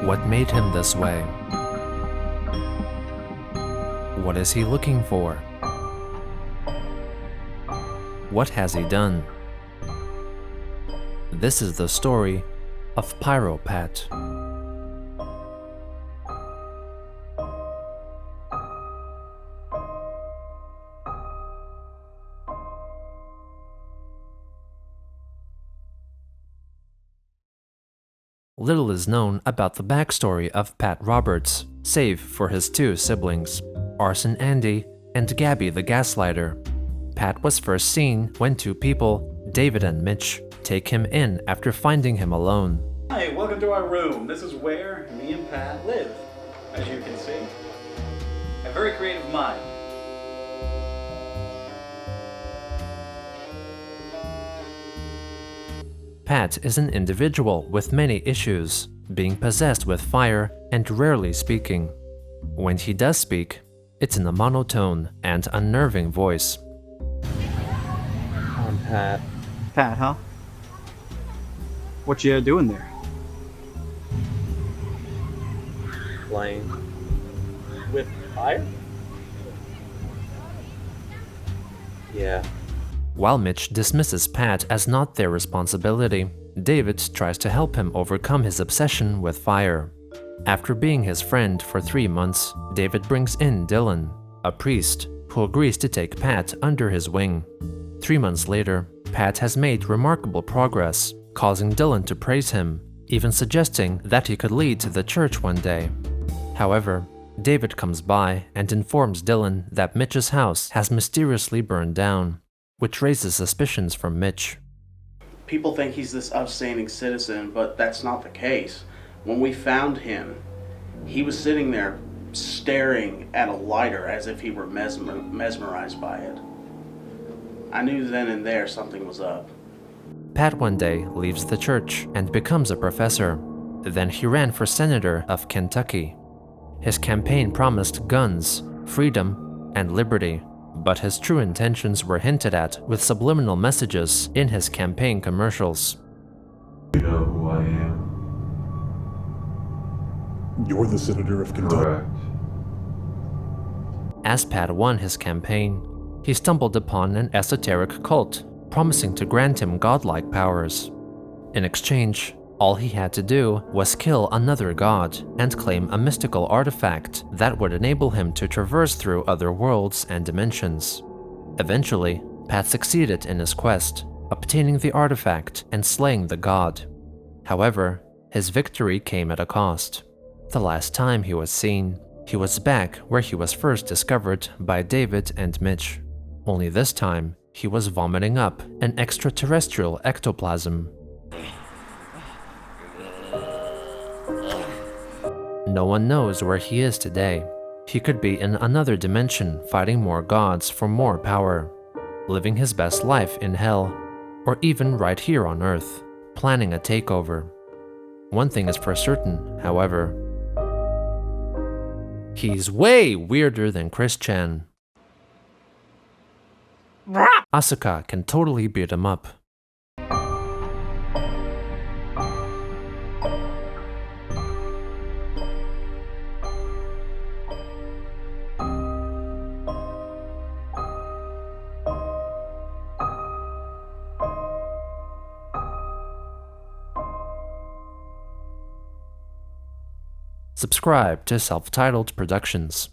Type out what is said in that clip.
What made him this way? What is he looking for? What has he done? This is the story of Pyro-Pat. Little is known about the backstory of Pat Roberts, save for his two siblings, Arson Andy and Gabby the Gaslighter. Pat was first seen when two people, David and Mitch, take him in after finding him alone. Hi, welcome to our room. This is where me and Pat live, as you can see. A very creative mind. Pat is an individual with many issues, being possessed with fire and rarely speaking. When he does speak, it's in a monotone and unnerving voice. I'm Pat. Pat, huh? What you doing there? Playing with fire? Yeah. While Mitch dismisses Pat as not their responsibility, David tries to help him overcome his obsession with fire. After being his friend for 3 months, David brings in Dylan, a priest, who agrees to take Pat under his wing. 3 months later, Pat has made remarkable progress, causing Dylan to praise him, even suggesting that he could lead to the church one day. However, David comes by and informs Dylan that Mitch's house has mysteriously burned down, which raises suspicions from Mitch. People think he's this upstanding citizen, but that's not the case. When we found him, he was sitting there staring at a lighter as if he were mesmerized by it. I knew then and there something was up. Pat one day leaves the church and becomes a professor. Then he ran for senator of Kentucky. His campaign promised guns, freedom, and liberty, but his true intentions were hinted at with subliminal messages in his campaign commercials. You know who I am? You're the senator of Kentucky. Correct. As Pat won his campaign, he stumbled upon an esoteric cult promising to grant him godlike powers. In exchange, all he had to do was kill another god and claim a mystical artifact that would enable him to traverse through other worlds and dimensions. Eventually, Pat succeeded in his quest, obtaining the artifact and slaying the god. However, his victory came at a cost. The last time he was seen, he was back where he was first discovered by David and Mitch. Only this time, he was vomiting up an extraterrestrial ectoplasm. No one knows where he is today. He could be in another dimension fighting more gods for more power, living his best life in hell, or even right here on Earth, planning a takeover. One thing is for certain, however. He's way weirder than Chris Chan. Asuka can totally beat him up. Subscribe to Self-Titled Productions.